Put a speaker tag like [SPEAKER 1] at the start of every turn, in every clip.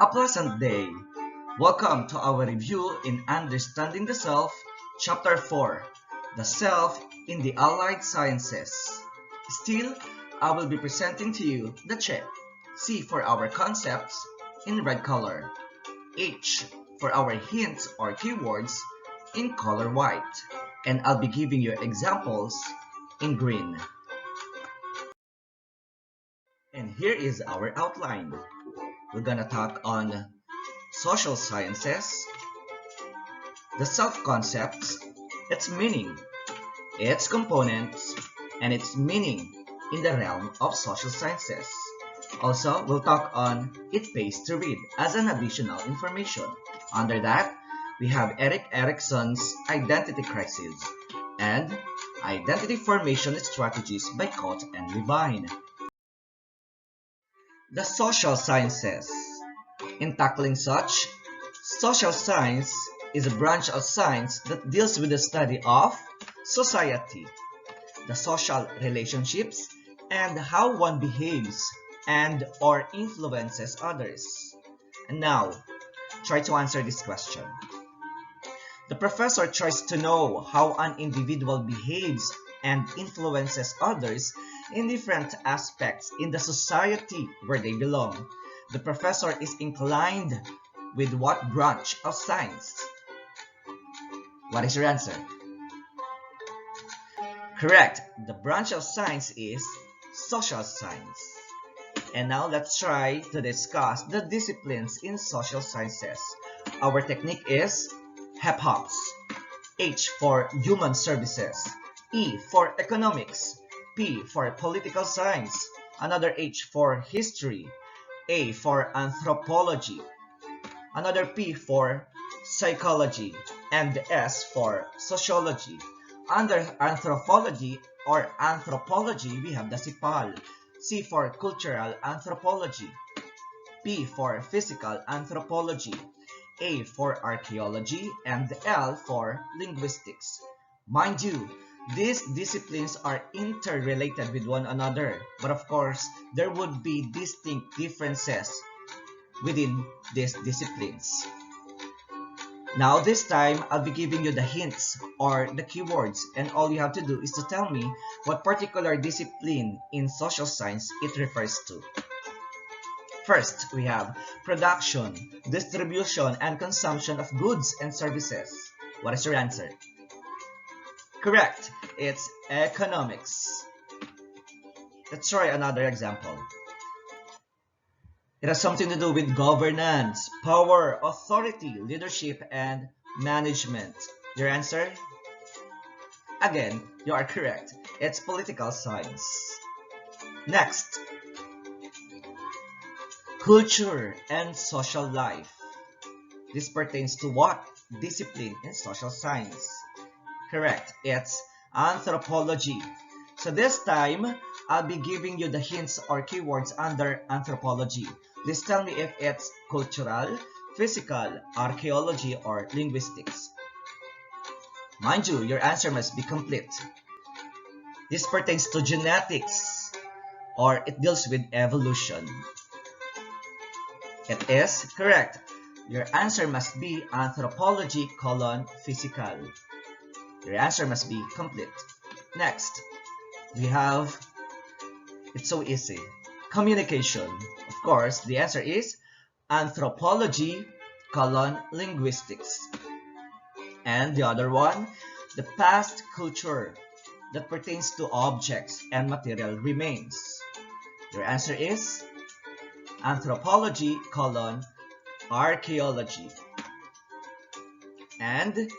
[SPEAKER 1] A pleasant day. Welcome to our review in Understanding the Self, Chapter 4, The Self in the Allied Sciences. Still, I will be presenting to you the chip. C for our concepts in red color. H for our hints or keywords in color white. And I'll be giving you examples in green. And here is our outline. We're gonna talk on social sciences, the self-concepts, its meaning, its components, and its meaning in the realm of social sciences. Also, we'll talk on it pays to read as an additional information. Under that, we have Erik Erikson's Identity Crisis and Identity Formation Strategies by Cote and Levine. The social sciences. In tackling such, social science is a branch of science that deals with the study of society, the social relationships, and how one behaves and or influences others. And now, try to answer this question. The professor tries to know how an individual behaves and influences others in different aspects in the society where they belong. The professor is inclined with what branch of science? What is your answer? Correct. The branch of science is social science. And now let's try to discuss the disciplines in social sciences. Our technique is HEP-HOPS. H for human services. E for economics. P for political science. Another H for history. A for anthropology, another P for psychology, and S for sociology. Under anthropology or anthropology, we have the CIPAL, C for cultural anthropology, P for physical anthropology, A for archaeology, and L for linguistics. Mind you, these disciplines are interrelated with one another, but of course, there would be distinct differences within these disciplines. Now this time, I'll be giving you the hints or the keywords, and all you have to do is to tell me what particular discipline in social science it refers to. First, we have production, distribution, and consumption of goods and services. What is your answer? Correct. It's economics. Let's try another example. It has something to do with governance, power, authority, leadership, and management. Your answer? Again, you are correct. It's political science. Next. Culture and social life. This pertains to what discipline in social science? Correct. It's anthropology. So this time, I'll be giving you the hints or keywords under anthropology. Please tell me if it's cultural, physical, archaeology, or linguistics. Mind you, your answer must be complete. This pertains to genetics, or it deals with evolution. It is correct. Your answer must be anthropology, physical. Your answer must be complete. Next, we have, it's so easy, communication. Of course, the answer is anthropology, linguistics. And the other one, the past culture that pertains to objects and material remains. Your answer is anthropology, archaeology. And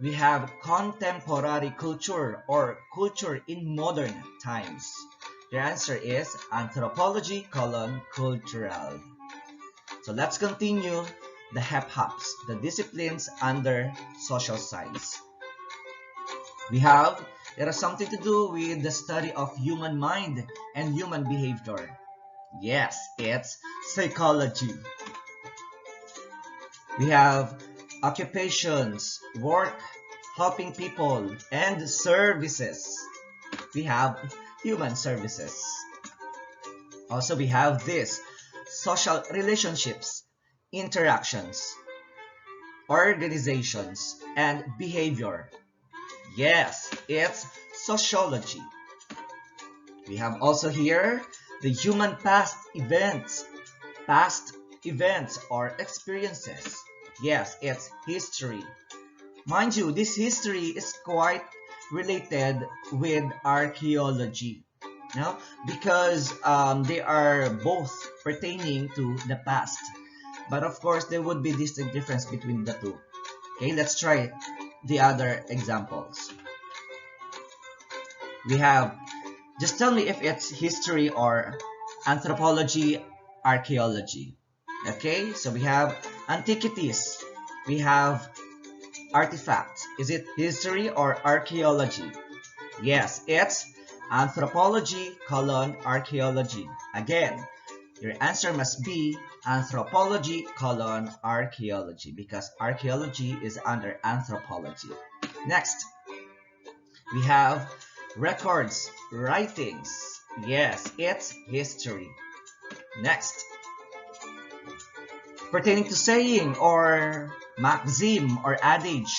[SPEAKER 1] we have contemporary culture or culture in modern times. Your answer is anthropology, cultural. So let's continue the HEP-HOPS, the disciplines under social science. We have, it has something to do with the study of human mind and human behavior. Yes, it's psychology. We have occupations, work, helping people, and services. We have human services. Also, we have this, social relationships, interactions, organizations, and behavior. Yes, it's sociology. We have also here the human past events or experiences. Yes, it's history. Mind you, this history is quite related with archaeology, no? Because they are both pertaining to the past. But of course, there would be distinct difference between the two. Okay, let's try the other examples. We have, just tell me if it's history or anthropology, archaeology. Okay, so we have antiquities. We have artifacts. Is it history or archaeology? Yes, it's anthropology colon archaeology. Again, your answer must be anthropology colon archaeology because archaeology is under anthropology. Next, we have records, writings. Yes, it's history. Next, pertaining to saying or maxim or adage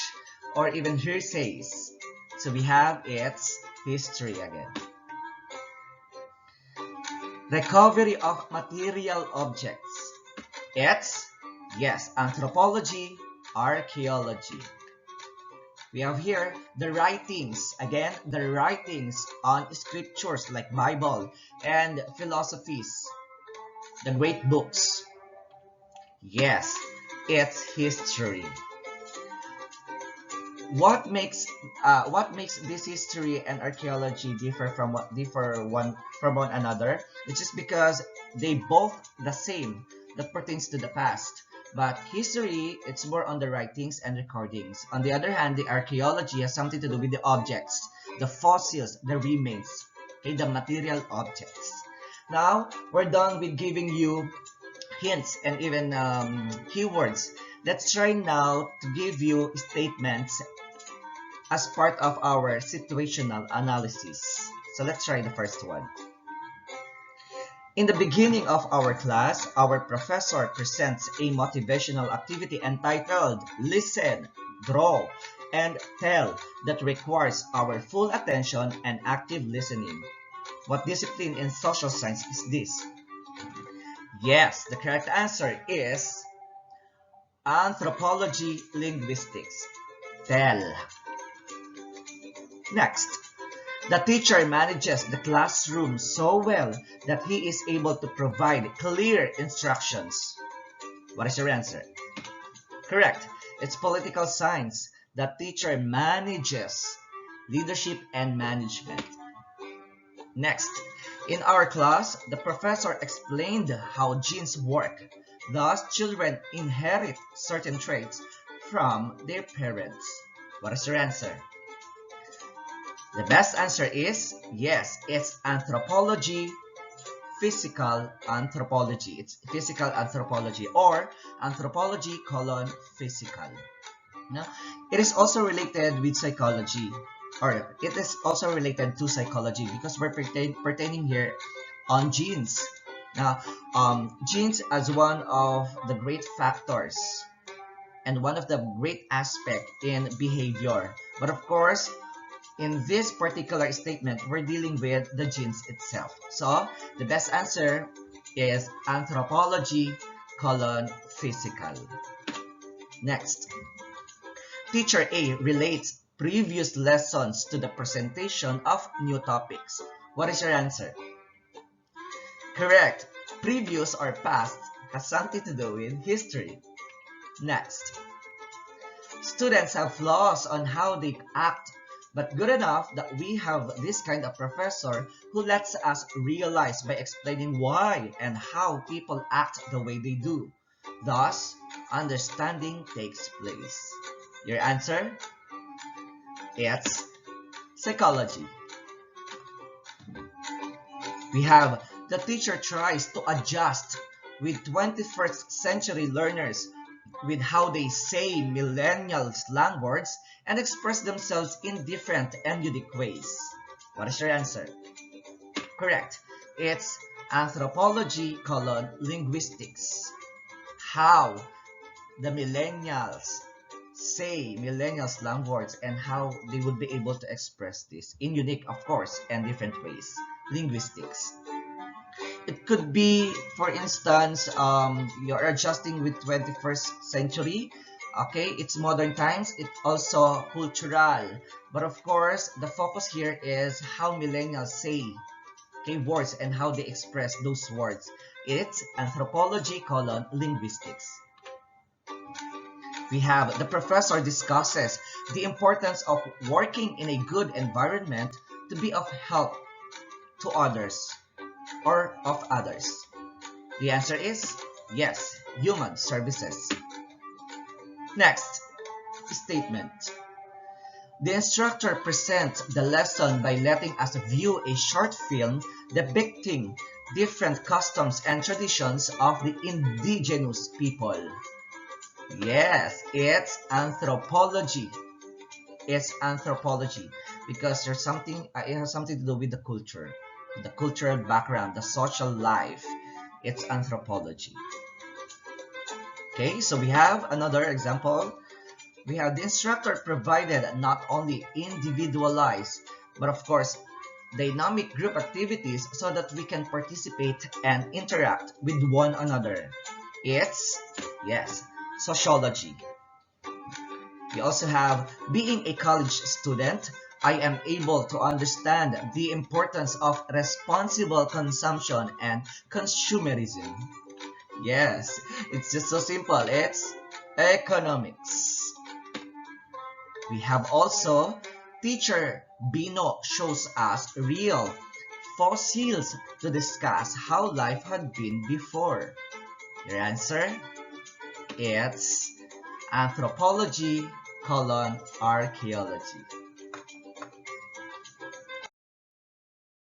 [SPEAKER 1] or even hearsays. So we have its history again. Recovery of material objects. It's, yes, anthropology, archaeology. We have here the writings, again, the writings on scriptures like Bible and philosophies, the great books. Yes, it's history. What makes this history and archaeology differ from one another? It's just because they both the same that pertains to the past. But history, it's more on the writings and recordings. On the other hand, the archaeology has something to do with the objects, the fossils, the remains, okay, the material objects. Now, we're done with giving you hints and even keywords. Let's try now to give you statements as part of our situational analysis. So let's try the first one. In the beginning of our class, our professor presents a motivational activity entitled Listen, Draw, and Tell that requires our full attention and active listening. What discipline in social science is this? Yes, the correct answer is anthropology linguistics. Tell. Next, the teacher manages the classroom so well that he is able to provide clear instructions. What is your answer? Correct. It's political science. The teacher manages leadership and management. Next, in our class, the professor explained how genes work. Thus, children inherit certain traits from their parents. What is your answer? The best answer is, yes, it's anthropology, physical anthropology. It's physical anthropology or anthropology colon physical. Now, it is also related with psychology, or it is also related to psychology because we're pertaining here on genes. Now, genes as one of the great factors and one of the great aspects in behavior. But of course, in this particular statement, we're dealing with the genes itself. So, the best answer is anthropology colon physical. Next, teacher A relates previous lessons to the presentation of new topics. What is your answer? Correct. Previous or past has something to do with history. Next, students have flaws on how they act, but good enough that we have this kind of professor who lets us realize by explaining why and how people act the way they do. Thus, understanding takes place. Your answer? It's psychology. We have the teacher tries to adjust with 21st century learners with how they say millennial slang words and express themselves in different and unique ways. What is your answer? Correct. It's Anthropology, linguistics. How the millennials say millennial slang words and how they would be able to express this in unique, of course, and different ways. Linguistics. It could be, for instance, you're adjusting with 21st century. Okay, it's modern times. It's also cultural. But of course, the focus here is how millennials say, okay, words and how they express those words. It's anthropology, linguistics. We have the professor discusses the importance of working in a good environment to be of help to others or of others. The answer is yes, human services. Next, statement. The instructor presents the lesson by letting us view a short film depicting different customs and traditions of the indigenous people. Yes, it's anthropology. It's anthropology because there's something. It has something to do with the cultural background, the social life. It's anthropology. Okay, so we have another example. We have the instructor provided not only individualized, but of course, dynamic group activities so that we can participate and interact with one another. It's, yes, sociology. We also have being a college student, I am able to understand the importance of responsible consumption and consumerism. Yes, it's just so simple. It's economics. We have also teacher Bino shows us real fossils to discuss how life had been before. Your answer? It's anthropology, archaeology.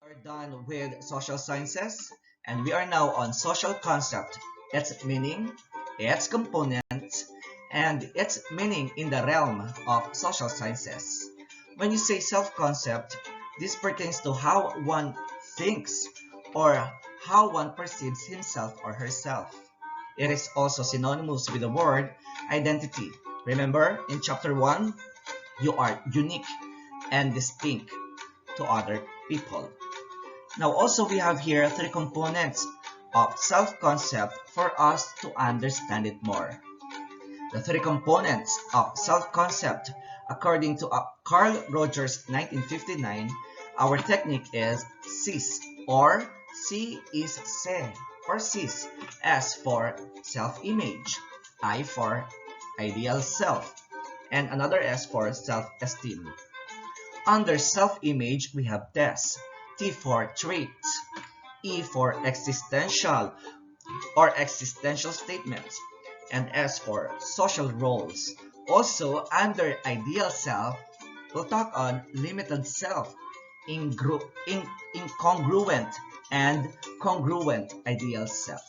[SPEAKER 1] We are done with social sciences and we are now on social concept, its meaning, its components, and its meaning in the realm of social sciences. When you say self-concept, this pertains to how one thinks or how one perceives himself or herself. It is also synonymous with the word identity. Remember, in chapter 1, you are unique and distinct to other people. Now also we have here three components of self-concept for us to understand it more. The three components of self-concept according to Carl Rogers 1959, our technique is CIS or C is se or CIS. S for self-image, I for ideal self, and another S for self-esteem. Under self-image, we have TES, T for traits, E for existential or existential statements, and S for social roles. Also, under ideal self, we'll talk on limited self, incongruent, and congruent ideal self.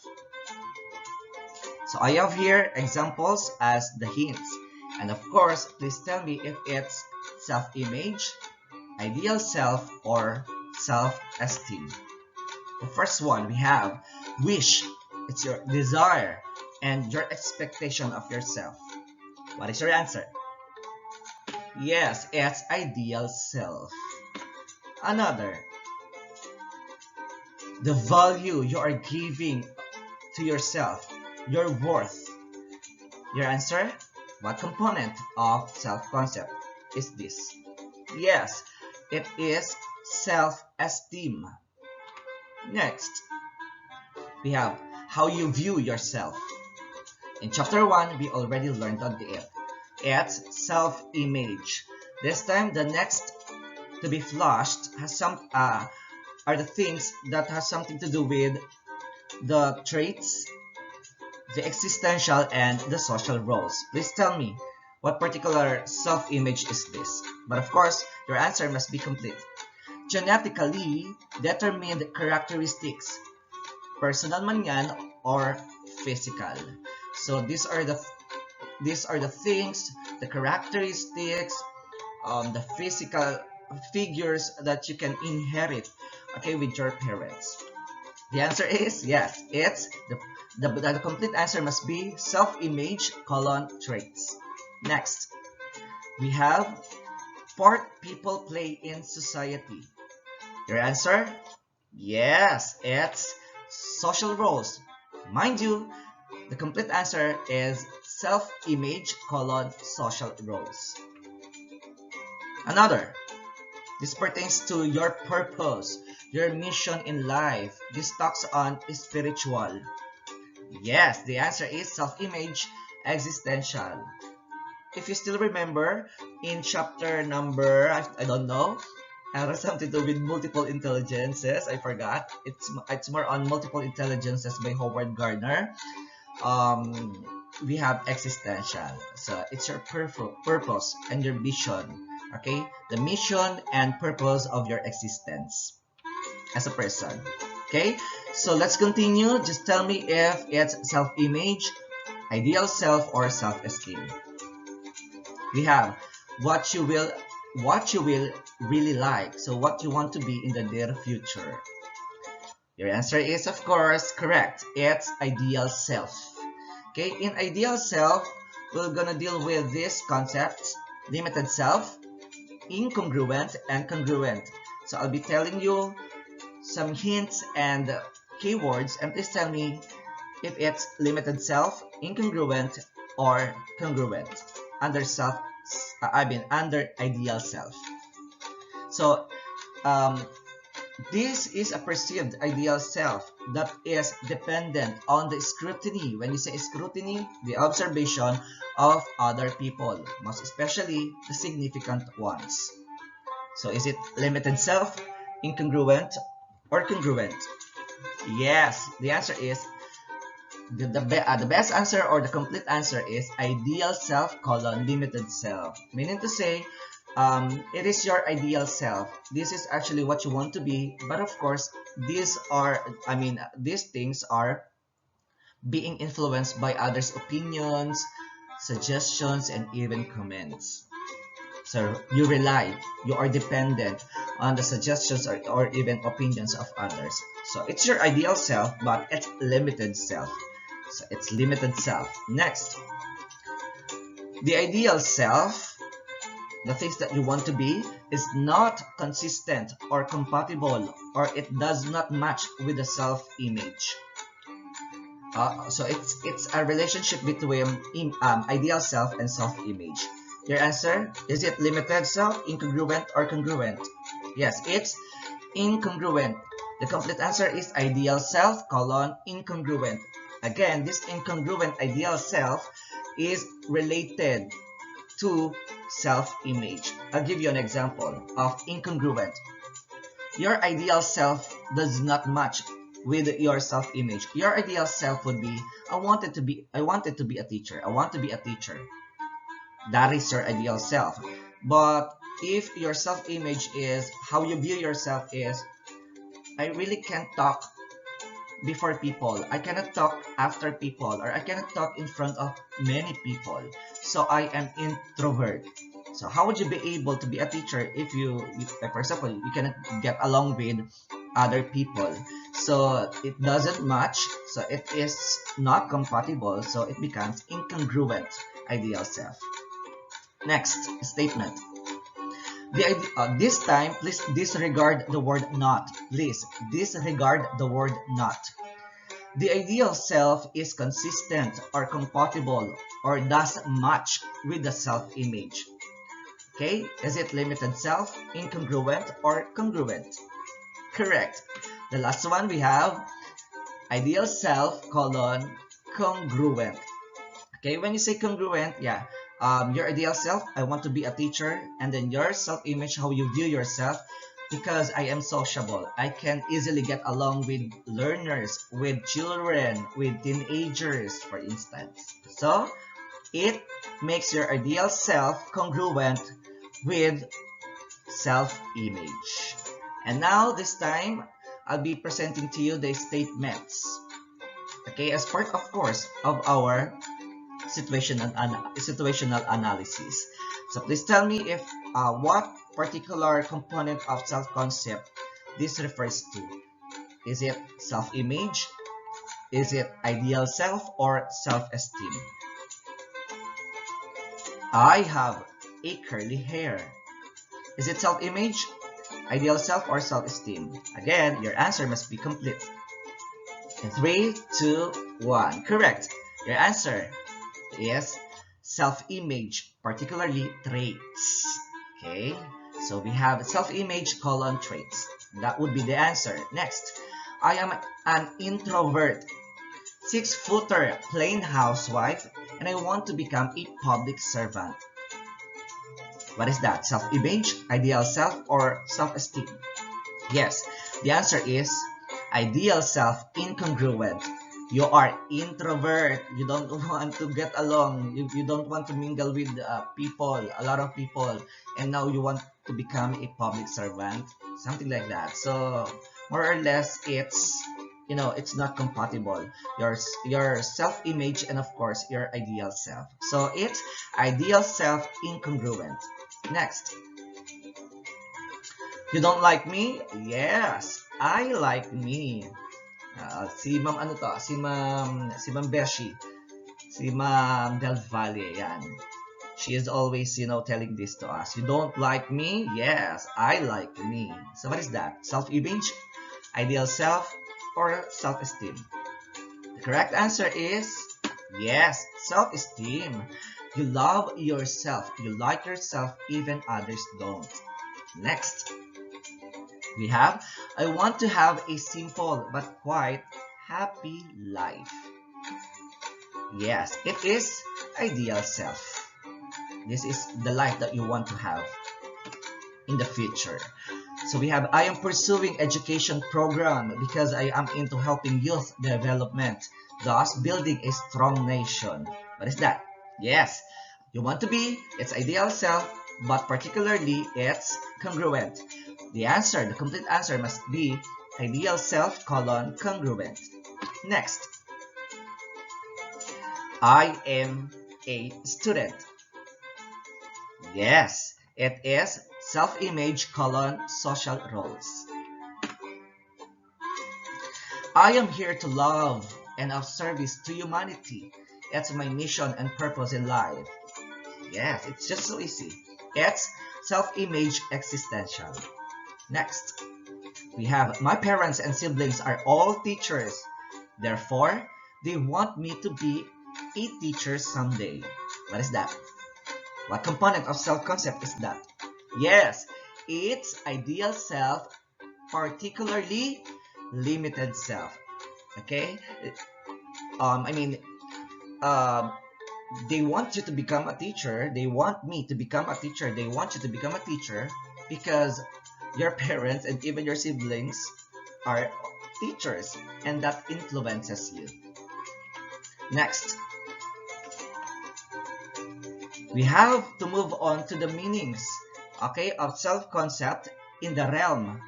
[SPEAKER 1] So I have here examples as the hints. And of course, please tell me if it's self-image, ideal self, or self-esteem. The first one we have wish. It's your desire and your expectation of yourself. What is your answer? Yes, it's ideal self. Another, the value you are giving to yourself, your worth. Your answer? What component of self-concept is this? Yes, it is self-esteem. Next, we have how you view yourself. In chapter 1, we already learned on it. It's self-image. This time, the next to be flushed has are the things that has something to do with the traits, the existential, and the social roles. Please tell me what particular self-image is this. But of course, your answer must be complete. Genetically determined characteristics, personal man yan or physical. So these are the things, the characteristics, the physical figures that you can inherit, okay, with your parents. The answer is yes. It's the complete answer must be self-image colon traits. Next, we have part people play in society. Your answer? Yes, it's social roles. Mind you, the complete answer is self-image colon social roles. Another, this pertains to your purpose, your mission in life. This talks on spiritual. Yes, the answer is self-image existential. If you still remember, in chapter number, I don't know, has something to do with multiple intelligences. I forgot. It's more on multiple intelligences by Howard Gardner. We have existential. So it's your purpose and your vision. Okay, the mission and purpose of your existence as a person. Okay, so let's continue. Just tell me if it's self-image, ideal self, or self-esteem. We have what you will really like. So what you want to be in the near future. Your answer is of course correct. It's ideal self. Okay, in ideal self, we're gonna deal with these concepts: limited self, incongruent, and congruent. So I'll be telling you some hints and keywords, and please tell me if it's limited self, incongruent, or congruent under under ideal self. So this is a perceived ideal self that is dependent on the scrutiny. When you say scrutiny, the observation of other people, most especially the significant ones. So is it limited self, incongruent, or congruent? Yes, the answer is the best answer, or the complete answer is ideal self colon limited self. Meaning to say, it is your ideal self. This is actually what you want to be, but of course, these things are being influenced by others' opinions, suggestions, and even comments. So you are dependent on the suggestions or even opinions of others. So it's your ideal self, but it's limited self. So it's limited self. Next, the ideal self, the things that you want to be, is not consistent or compatible, or it does not match with the self-image. So it's a relationship between ideal self and self-image. Your answer, is it limited self, incongruent, or congruent? Yes, it's incongruent. The complete answer is ideal self colon incongruent. Again, this incongruent ideal self is related to self-image. I'll give you an example of incongruent. Your ideal self does not match with your self-image. Your ideal self would be, I wanted to be a teacher. I want to be a teacher. That is your ideal self. But if your self-image is, how you view yourself is, I really can't talk before people, I cannot talk after people, or I cannot talk in front of many people, so I am introvert. So how would you be able to be a teacher if for example, you cannot get along with other people? So it doesn't match, so it is not compatible, so it becomes incongruent ideal self. Next statement. This time, please disregard the word not. Please disregard the word not. The ideal self is consistent or compatible or does match with the self-image. Okay, is it limited self, incongruent, or congruent? Correct. The last one we have ideal self colon congruent. Okay, when you say congruent, yeah, your ideal self, I want to be a teacher, and then your self-image, how you view yourself, because I am sociable. I can easily get along with learners, with children, with teenagers, for instance. So it makes your ideal self congruent with self-image. And now this time, I'll be presenting to you the statements. Okay, as part, of course, of our situational analysis. So please tell me if what particular component of self-concept this refers to. Is it self-image? Is it ideal self or self-esteem? I have a curly hair. Is it self-image, ideal self, or self-esteem? Again, your answer must be complete. In 3, 2, 1. Correct. Your answer is self-image, particularly traits. Okay, so we have self-image colon traits. That would be the answer. Next, I am an introvert, 6-footer, plain housewife, and I want to become a public servant. What is that? Self-image, ideal self, or self-esteem? Yes, the answer is ideal self incongruent. You are introvert. You don't want to get along. You don't want to mingle with people, a lot of people. And now you want to become a public servant. Something like that. So more or less it's not compatible. Your self-image and of course your ideal self. So it's ideal self incongruent. Next. You don't like me? Yes, I like me. Si Ma'am ano to? Si Ma'am Beshi. Si Ma'am Del Valle, yan. She is always, telling this to us. You don't like me? Yes, I like me. So what is that? Self-image, ideal self, or self-esteem? The correct answer is yes, self-esteem. You love yourself. You like yourself even others don't. Next. We have, I want to have a simple but quite happy life. Yes, it is ideal self. This is the life that you want to have in the future. So we have, I am pursuing education program because I am into helping youth development, thus building a strong nation. What is that? Yes, you want to be, it's ideal self, but particularly it's congruent. The complete answer must be ideal self colon congruent. Next, I am a student. Yes, it is self-image colon social roles. I am here to love and of service to humanity. It's my mission and purpose in life. Yes, it's just so easy. It's self-image existential. Next, we have my parents and siblings are all teachers. Therefore, they want me to be a teacher someday. What is that? What component of self-concept is that? Yes, it's ideal self, particularly limited self. Okay? I mean, they want you to become a teacher. They want me to become a teacher. They want you to become a teacher because your parents and even your siblings are teachers, and that influences you. Next, we have to move on to the meanings, okay, of self-concept in the realm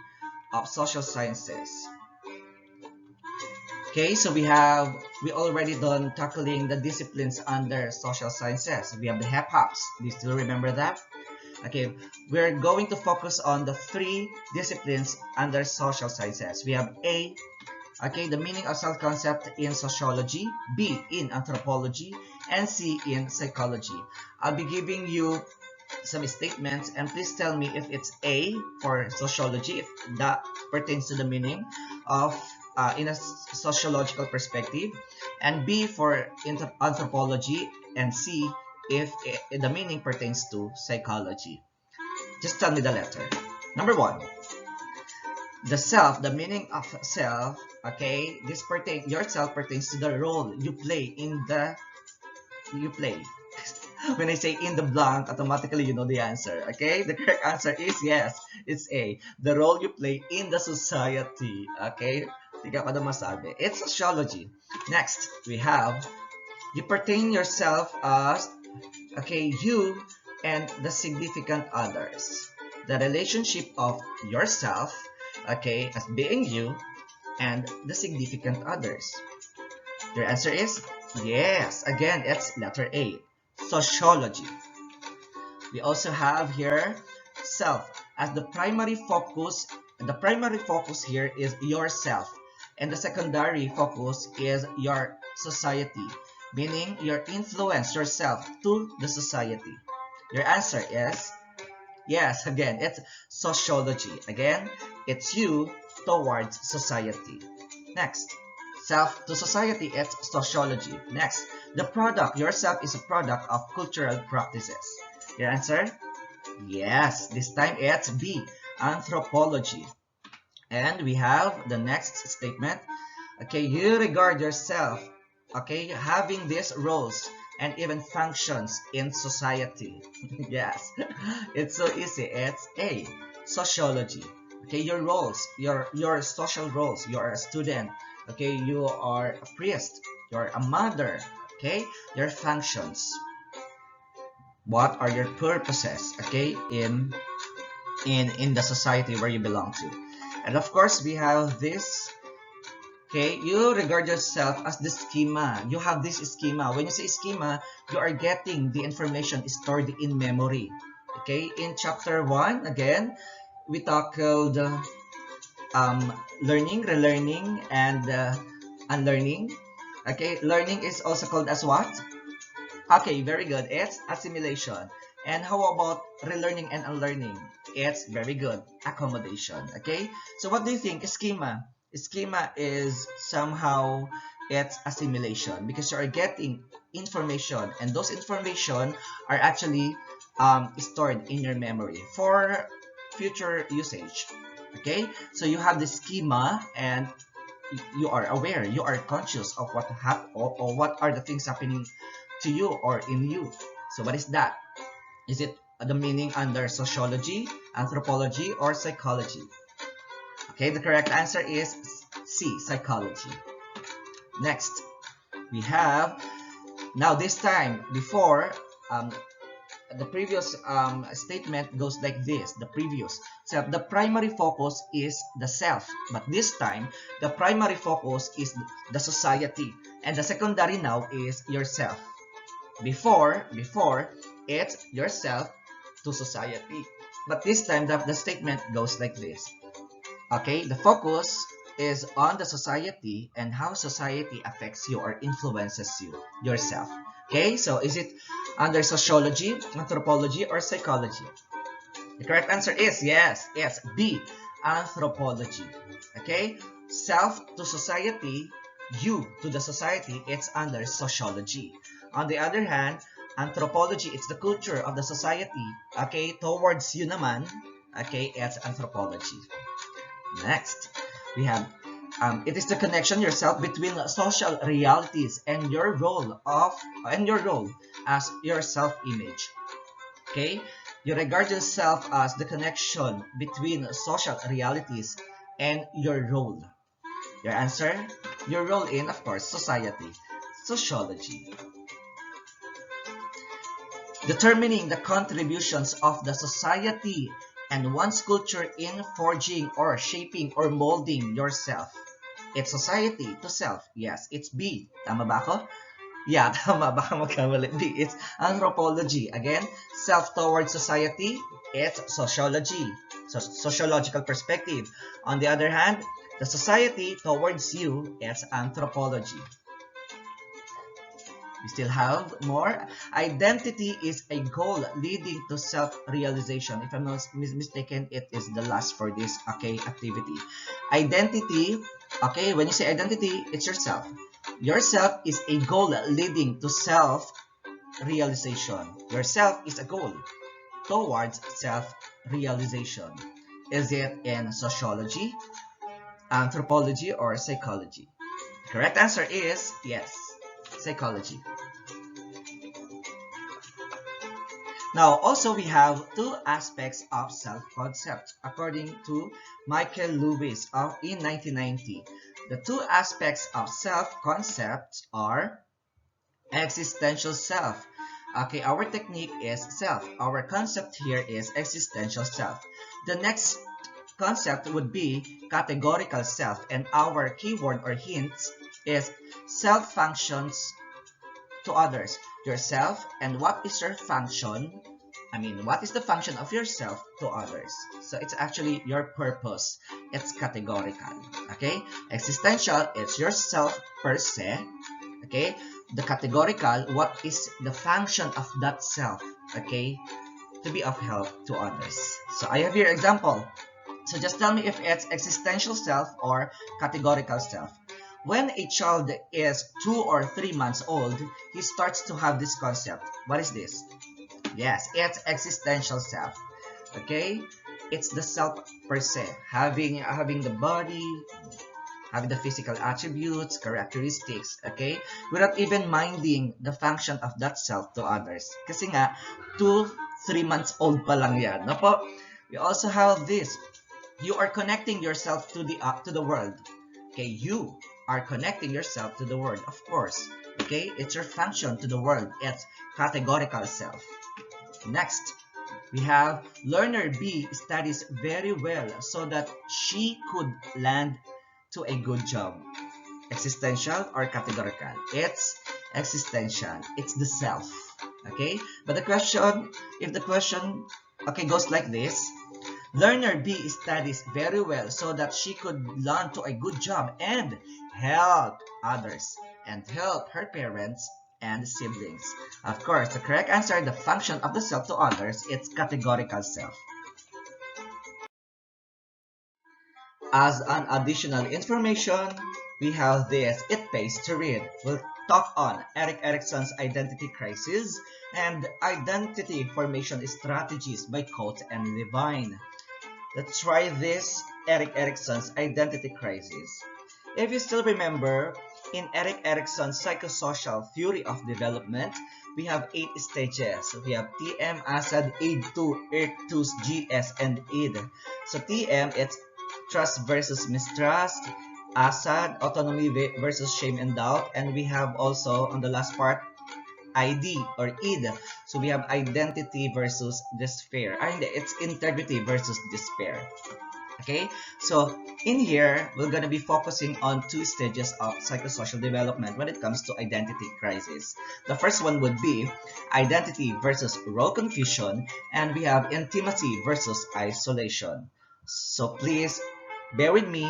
[SPEAKER 1] of social sciences. Okay, so we already done tackling the disciplines under social sciences. We have the HEP-HOPs. Do you still remember that? Okay, we're going to focus on the 3 disciplines under social sciences. We have A, okay, the meaning of self-concept in sociology, B, in anthropology, and C, in psychology. I'll be giving you some statements and please tell me if it's A for sociology, if that pertains to the meaning of in a sociological perspective, and B for anthropology, and C if the meaning pertains to psychology. Just tell me the letter. Number 1, the self, the meaning of self. Okay, yourself pertains to the role you play when I say in the blank, automatically you know the answer. Okay, the correct answer is yes, it's A, the role you play in the society. Okay, hindi ka masabi. It's sociology. Next, we have you pertain yourself as, okay, you and the significant others. The relationship of yourself, okay, as being you and the significant others. Your answer is yes. Again, it's letter A, sociology. We also have here self as the primary focus. And the primary focus here is yourself. And the secondary focus is your society, meaning your influence yourself to the society. Your answer is yes, again, it's sociology. Again, it's you towards society. Next, self to society, it's sociology. Next, the product, yourself is a product of cultural practices. Your answer? Yes, this time it's B, anthropology. And we have the next statement. Okay, you regard yourself, okay, having these roles and even functions in society. Yes, it's so easy. It's A, sociology. Okay, your roles, your social roles. You are a student. Okay, you are a priest. You're a mother. Okay, your functions. What are your purposes? Okay, in the society where you belong to. And of course, we have this. Okay, you regard yourself as the schema. You have this schema. When you say schema, you are getting the information stored in memory. Okay, in chapter 1, again, we tackled learning, relearning, and unlearning. Okay, learning is also called as what? Okay, very good. It's assimilation. And how about relearning and unlearning? It's very good. Accommodation. Okay? So what do you think? Schema. Schema is somehow it's assimilation because you are getting information and those information are actually stored in your memory for future usage. Okay? So you have the schema and you are aware, you are conscious of what or what are the things happening to you or in you. So what is that? Is it the meaning under sociology, anthropology, or psychology? Okay, the correct answer is C, psychology. Next, we have, now this time, before, the previous statement goes like this, the previous. So the primary focus is the self, but this time, the primary focus is the society, and the secondary now is yourself. Before, it's yourself to society. But this time, the statement goes like this. Okay, the focus is on the society and how society affects you or influences you, yourself. Okay, so is it under sociology, anthropology, or psychology? The correct answer is yes, it's B, anthropology. Okay, self to society, you to the society, it's under sociology. On the other hand, anthropology, it's the culture of the society, okay, towards you naman, okay, it's anthropology. Next, we have, it is the connection yourself between social realities and your role as your self-image. Okay, you regard yourself as the connection between social realities and your role. Your answer, your role in, of course, society, sociology. Determining the contributions of the society and one's culture in forging or shaping or molding yourself. It's society to self. Yes, it's B. Tama ba ako? Yeah, tama. Baka magkamali. B. It's anthropology. Again, self towards society, it's sociology. So, sociological perspective. On the other hand, the society towards you, it's anthropology. We still have more. Identity is a goal leading to self-realization. If I'm not mistaken, it is the last for this, okay, activity. Identity, okay, when you say identity, it's yourself. Yourself is a goal leading to self-realization. Yourself is a goal towards self-realization. Is it in sociology, anthropology, or psychology? The correct answer is yes, psychology. Now, also we have two aspects of self-concept according to Michael Lewis in 1990. The two aspects of self-concept are existential self. Okay, our technique is self. Our concept here is existential self. The next concept would be categorical self, and our keyword or hints is self functions to others. Yourself and what is your function what is the function of yourself to others? So it's actually your purpose. It's categorical. Okay? Existential, it's yourself per se. Okay? The categorical, what is the function of that self? Okay? To be of help to others. So I have here example. So just tell me if it's existential self or categorical self. When a child is 2 or 3 months old, he starts to have this concept. What is this? Yes, it's existential self. Okay? It's the self per se. Having the body, having the physical attributes, characteristics, okay? Without even minding the function of that self to others. Kasi nga, 2, 3 months old pa lang yan. No po? We also have this. You are connecting yourself to the world. Okay, you are connecting yourself to the world, of course. Okay, it's your function to the world. It's categorical self. Next, we have learner B studies very well so that she could land to a good job. Existential or categorical? It's existential. It's the self. Okay, but the question, if the question, okay, goes like this. Learner B studies very well so that she could learn to a good job and help others and help her parents and siblings. Of course, the correct answer, the function of the self to others, it's categorical self. As an additional information, we have this, it pays to read. We'll talk on Erik Erikson's identity crisis and identity formation strategies by Coates and Levine. Let's try this, Erik Erikson's identity crisis. If you still remember, in Erik Erikson's psychosocial theory of development, we have 8 stages. We have TM, ASAD, AID2, IRC2, GS, and ID. So TM, it's trust versus mistrust. ASAD, autonomy versus shame and doubt. And we have also, on the last part, ID or ID. So we have identity versus despair. And it's integrity versus despair. Okay, so in here, we're going to be focusing on 2 stages of psychosocial development when it comes to identity crisis. The first one would be identity versus role confusion, and we have intimacy versus isolation. So please bear with me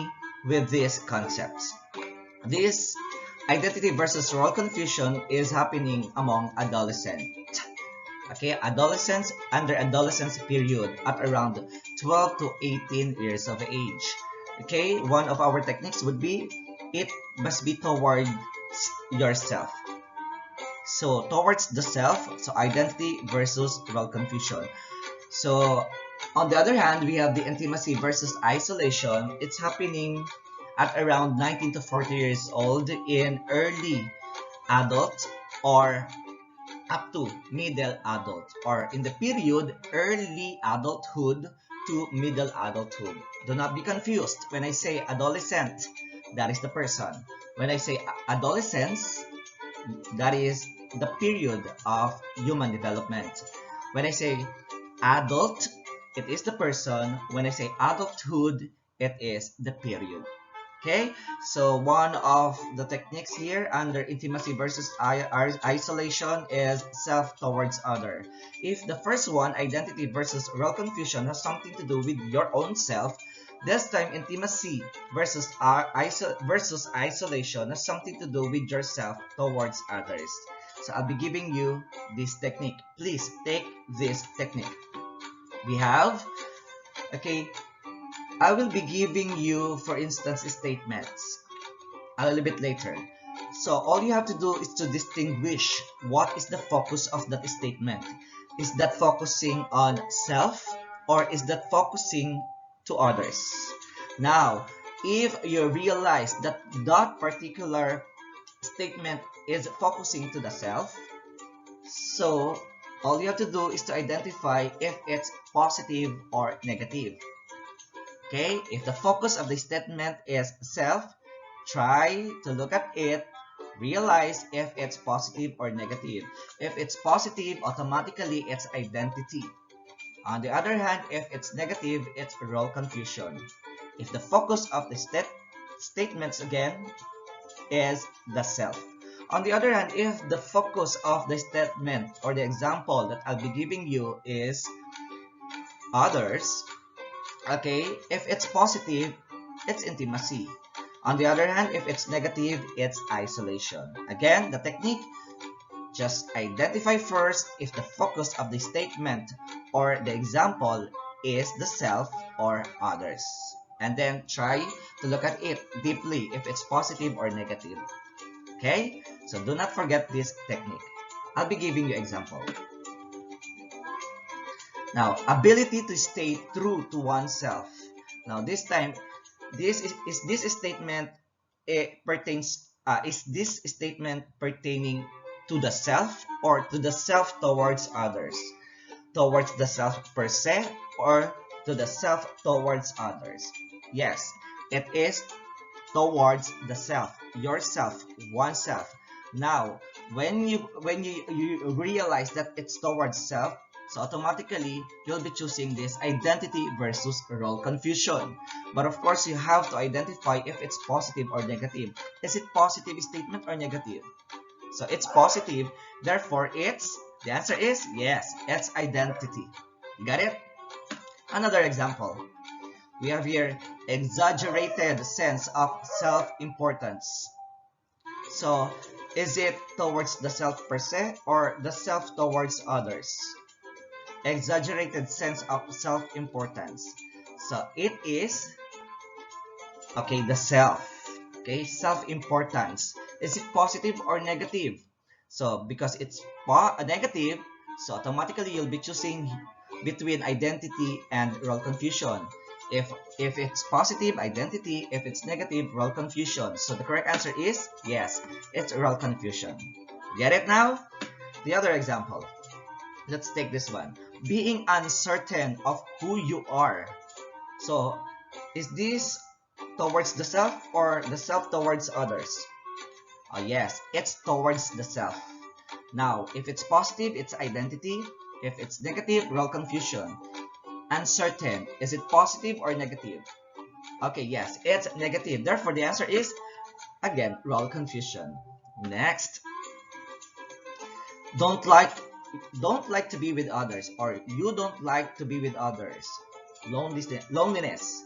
[SPEAKER 1] with these concepts. This identity versus role confusion is happening among adolescents. Okay, adolescents, under adolescence period at around 12 to 18 years of age. Okay, one of our techniques would be, it must be towards yourself. So towards the self, so identity versus role confusion. So on the other hand, we have the intimacy versus isolation. It's happening at around 19 to 40 years old in early adult or up to middle adult, or in the period early adulthood to middle adulthood. Do not be confused. When I say adolescent, that is the person. When I say adolescence, that is the period of human development. When I say adult, it is the person. When I say adulthood, it is the period. Okay, so one of the techniques here under intimacy versus isolation is self towards other. If the first one, identity versus role confusion, has something to do with your own self, this time intimacy versus isolation has something to do with yourself towards others. So I'll be giving you this technique. Please take this technique. We have, okay, I will be giving you, for instance, statements a little bit later. So all you have to do is to distinguish what is the focus of that statement. Is that focusing on self or is that focusing to others? Now, if you realize that that particular statement is focusing to the self, so all you have to do is to identify if it's positive or negative. Okay, if the focus of the statement is self, try to look at it, realize if it's positive or negative. If it's positive, automatically it's identity. On the other hand, if it's negative, it's role confusion. If the focus of the statements again is the self. On the other hand, if the focus of the statement or the example that I'll be giving you is others, okay, if it's positive, it's intimacy. On the other hand, if it's negative, it's isolation. Again, the technique, just identify first if the focus of the statement or the example is the self or others. And then try to look at it deeply if it's positive or negative. Okay? So do not forget this technique. I'll be giving you example. Now, ability to stay true to oneself. Now, this time, this statement pertains is this statement pertaining to the self or to the self towards others, towards the self per se, or to the self towards others? Yes, it is towards the self, yourself, oneself. Now, when you realize that it's towards self, so automatically you'll be choosing this identity versus role confusion. But of course, you have to identify if it's positive or negative. Is it positive statement or negative? So it's positive, therefore the answer is yes, it's identity. You got it? Another example. We have here exaggerated sense of self-importance. So is it towards the self per se or the self towards others? Exaggerated sense of self-importance. So it is, okay, the self. Okay, self-importance. Is it positive or negative? So because it's negative, so automatically you'll be choosing between identity and role confusion. If it's positive, identity. If it's negative, role confusion. So the correct answer is yes, it's role confusion. Get it now? The other example. Let's take this one. Being uncertain of who you are. So is this towards the self or the self towards others? Oh yes, it's towards the self. Now, if it's positive, it's identity. If it's negative, role confusion. Uncertain, is it positive or negative? Okay, yes, it's negative. Therefore, the answer is, again, role confusion. Next. Don't like to be with others, or you don't like to be with others. Loneliness.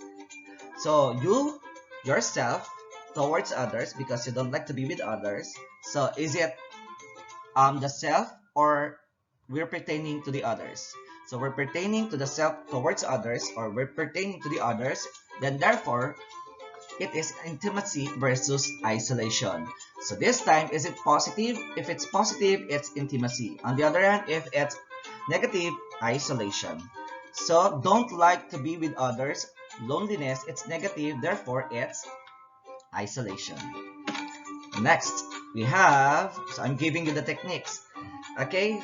[SPEAKER 1] So you, yourself, towards others because you don't like to be with others. So is it the self or we're pertaining to the others? So we're pertaining to the self towards others or we're pertaining to the others, then therefore it is intimacy versus isolation. So this time, is it positive? If it's positive, it's intimacy. On the other hand, if it's negative, isolation. So don't like to be with others, loneliness, it's negative, therefore it's isolation. Next, we have, so I'm giving you the techniques, okay,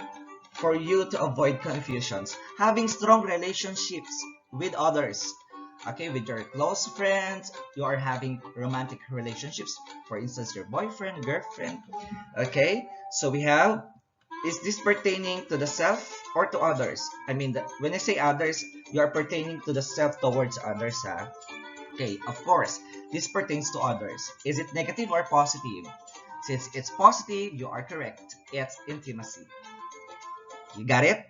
[SPEAKER 1] for you to avoid confusions. Having strong relationships with others, okay, with your close friends, you are having romantic relationships, for instance, your boyfriend, girlfriend, okay, so we have, is this pertaining to the self or to others? I mean, when I say others, you are pertaining to the self towards others, huh? Okay, of course, this pertains to others. Is it negative or positive? Since it's positive, you are correct. It's intimacy. You got it?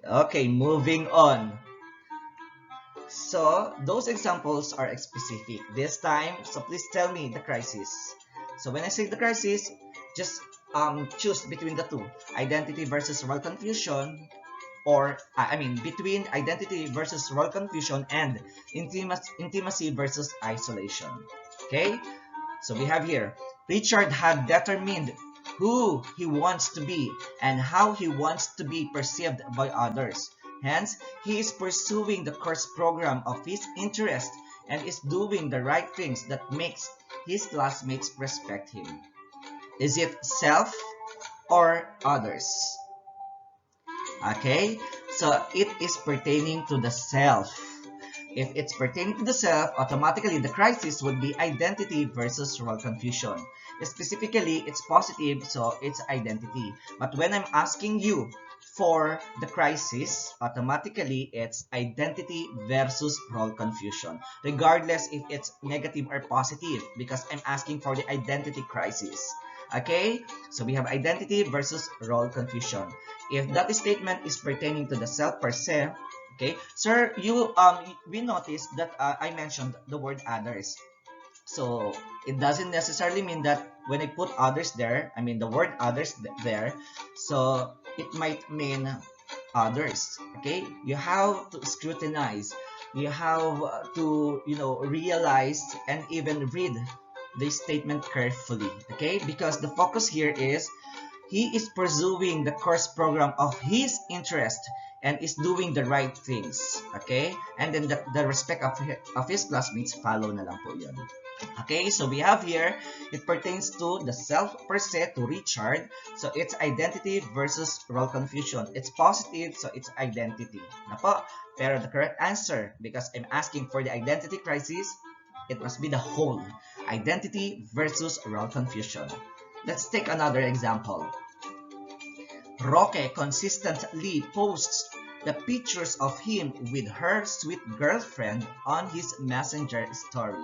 [SPEAKER 1] Okay, moving on. So, those examples are specific. This time, so please tell me the crisis. So, when I say the crisis, just choose between the two. Identity versus role confusion, or between identity versus role confusion and intimacy versus isolation. Okay, so we have here, Richard had determined who he wants to be and how he wants to be perceived by others. Hence, he is pursuing the course program of his interest and is doing the right things that makes his classmates respect him. Is it self or others? Okay, so it is pertaining to the self. If it's pertaining to the self, automatically the crisis would be identity versus role confusion. Specifically, it's positive, so it's identity. But when I'm asking you for the crisis, automatically it's identity versus role confusion, regardless if it's negative or positive, because I'm asking for the identity crisis. Okay, so we have identity versus role confusion. If that statement is pertaining to the self per se, okay, sir, we noticed that I mentioned the word others. So it doesn't necessarily mean that when I put others there, I mean the word others there, so it might mean others. Okay, you have to scrutinize, you have to realize and even read the statement carefully. Okay, because the focus here is he is pursuing the course program of his interest and is doing the right things. Okay, and then the respect of his classmates follow na lang po yun. Okay, so we have here, it pertains to the self per se, to Richard. So it's identity versus role confusion. It's positive, so it's identity. Na po, pero the correct answer, because I'm asking for the identity crisis, it must be the whole. Identity versus role confusion. Let's take another example. Roque consistently posts the pictures of him with her sweet girlfriend on his messenger story.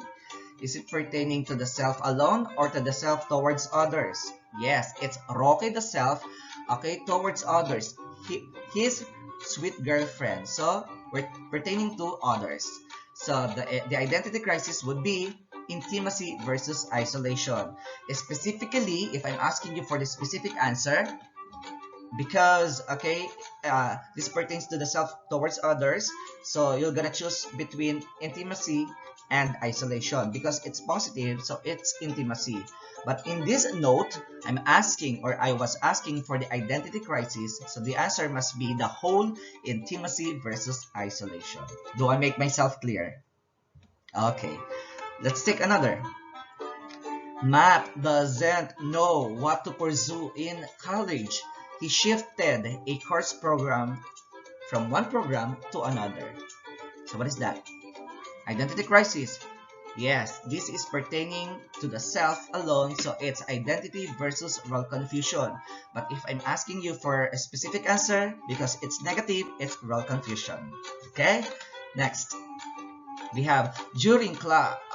[SPEAKER 1] Is it pertaining to the self alone or to the self towards others? Yes, it's Roque the self, okay, towards others. His sweet girlfriend. So, we're pertaining to others. So, the identity crisis would be intimacy versus isolation. Specifically, if I'm asking you for the specific answer, because okay, this pertains to the self towards others, so you're gonna choose between intimacy and isolation because it's positive, so it's intimacy. But in this note, I was asking for the identity crisis, so the answer must be the whole, intimacy versus isolation. Do I make myself clear? Okay, let's take another. Matt doesn't know what to pursue in college. He shifted a course program from one program to another. So what is that? Identity crisis. Yes, this is pertaining to the self alone, so it's identity versus role confusion. But if I'm asking you for a specific answer, because it's negative, it's role confusion. Okay? Next. We have, during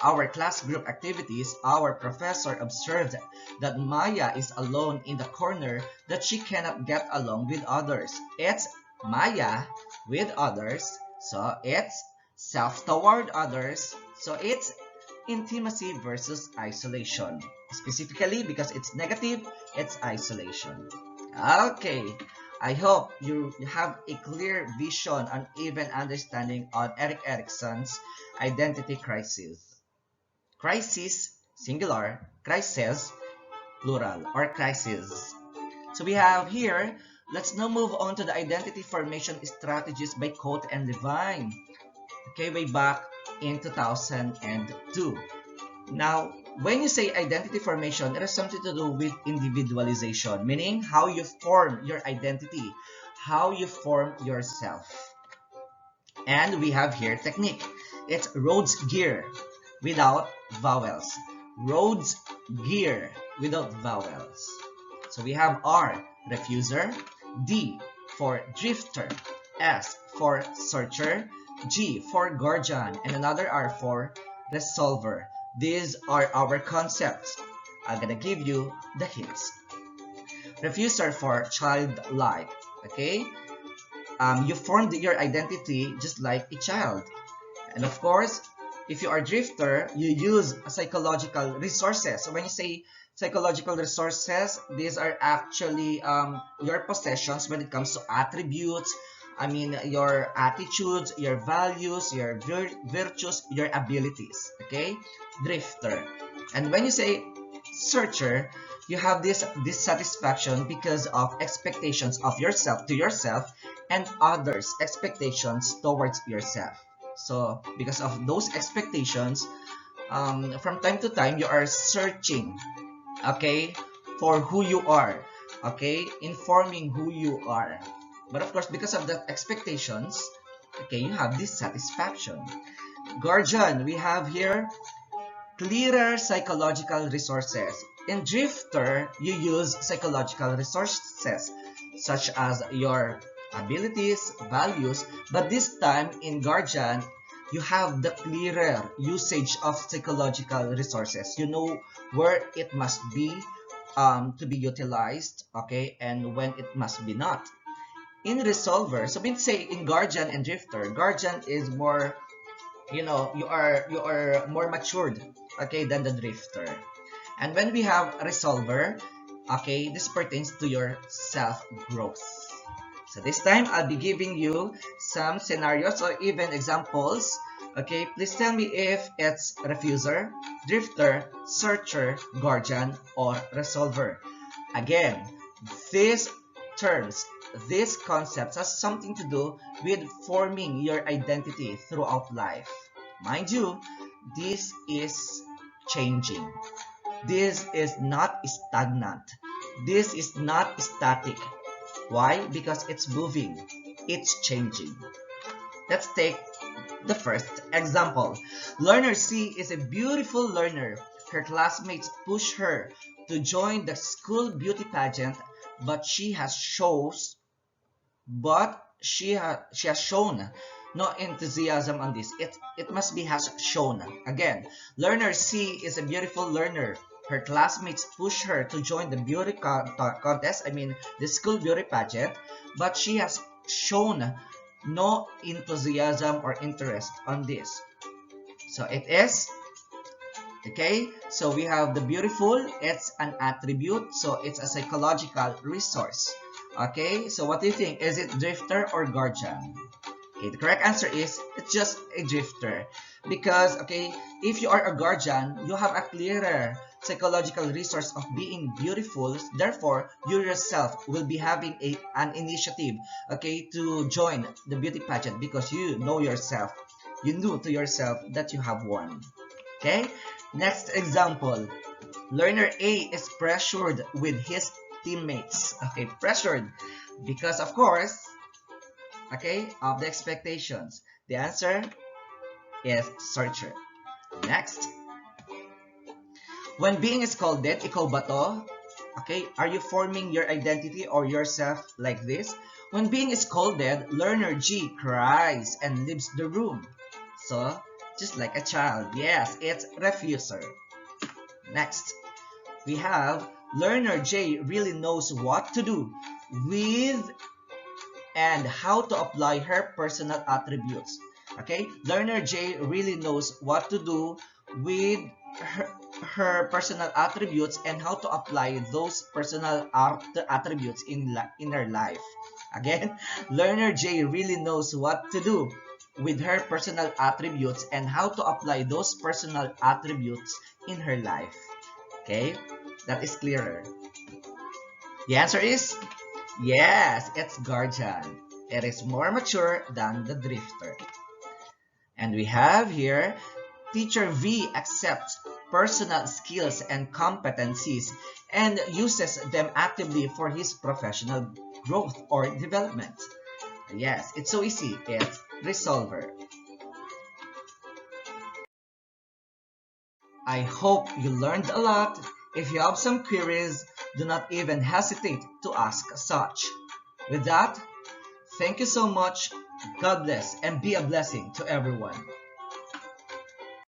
[SPEAKER 1] our class group activities, our professor observed that Maya is alone in the corner, that she cannot get along with others. It's Maya with others, so it's self toward others, so it's intimacy versus isolation. Specifically, because it's negative, it's isolation. Okay, I hope you have a clear vision and even understanding on Erik Erikson's identity crisis. Crisis, singular, crisis, plural, or crisis. So we have here, let's now move on to the identity formation strategies by Coate and Levine. Okay, way back in 2002. Now, when you say identity formation, it has something to do with individualization, meaning how you form your identity, how you form yourself. And we have here technique. It's Rhodes gear without vowels. Rhodes gear without vowels. So we have R, refuser, D for drifter, S for searcher, G for guardian, and another R for resolver. These are our concepts. I'm gonna give you the hints. Refuser for childlike. Okay, you formed your identity just like a child, and of course, if you are drifter, you use psychological resources. So when you say psychological resources, these are actually your possessions when it comes to attributes. I mean, your attitudes, your values, your virtues, your abilities. Okay, drifter. And when you say searcher, you have this dissatisfaction because of expectations of yourself to yourself and others' expectations towards yourself. So because of those expectations, from time to time you are searching, okay, for who you are, okay, informing who you are. But of course, because of the expectations, okay, you have dissatisfaction. Guardian, we have here clearer psychological resources. In drifter, you use psychological resources such as your abilities, values, but this time in guardian, you have the clearer usage of psychological resources. You know where it must be, to be utilized, okay, and when it must be not. In resolver, so we say in guardian and drifter, guardian is more, you are more matured, okay, than the drifter. And when we have resolver, okay, this pertains to your self growth. So this time I'll be giving you some scenarios or even examples. Okay, please tell me if it's refuser, drifter, searcher, guardian, or resolver. Again, these terms, these concepts has something to do with forming your identity throughout life. Mind you, this is changing. This is not stagnant. This is not static. Why? Because it's moving. It's changing. Let's take the first example. Learner C is a beautiful learner. Her classmates push her to join the school beauty pageant, but she has shown no enthusiasm on this. It must be has shown. Again, learner C is a beautiful learner. Her classmates push her to join the beauty contest, I mean the school beauty pageant, but she has shown no enthusiasm or interest on this. So it is, okay, so we have the beautiful, it's an attribute, so it's a psychological resource. Okay, so what do you think? Is it drifter or guardian? Okay, the correct answer is it's just a drifter. Because, okay, if you are a guardian, you have a clearer psychological resource of being beautiful. Therefore, you yourself will be having an initiative, okay, to join the beauty pageant because you know yourself. You knew to yourself that you have won. Okay, next example. Learner A is pressured with his teammates. Okay, pressured because, of course, okay, of the expectations. The answer is searcher. Next. When being scolded, ikaw ba to? Okay, are you forming your identity or yourself like this? When being scolded, learner G cries and leaves the room. So, just like a child. Yes, it's refuser. Next, we have learner J really knows what to do with and how to apply her personal attributes. Okay, learner J really knows what to do with her personal attributes and how to apply those personal attributes in her life. Again, learner J really knows what to do with her personal attributes and how to apply those personal attributes in her life. Okay, that is clearer. The answer is yes, it's guardian. It is more mature than the drifter. And we have here, teacher V accepts personal skills and competencies and uses them actively for his professional growth or development. Yes, it's so easy. It's resolver. I hope you learned a lot. If you have some queries, do not even hesitate to ask such. With that, thank you so much. God bless and be a blessing to everyone.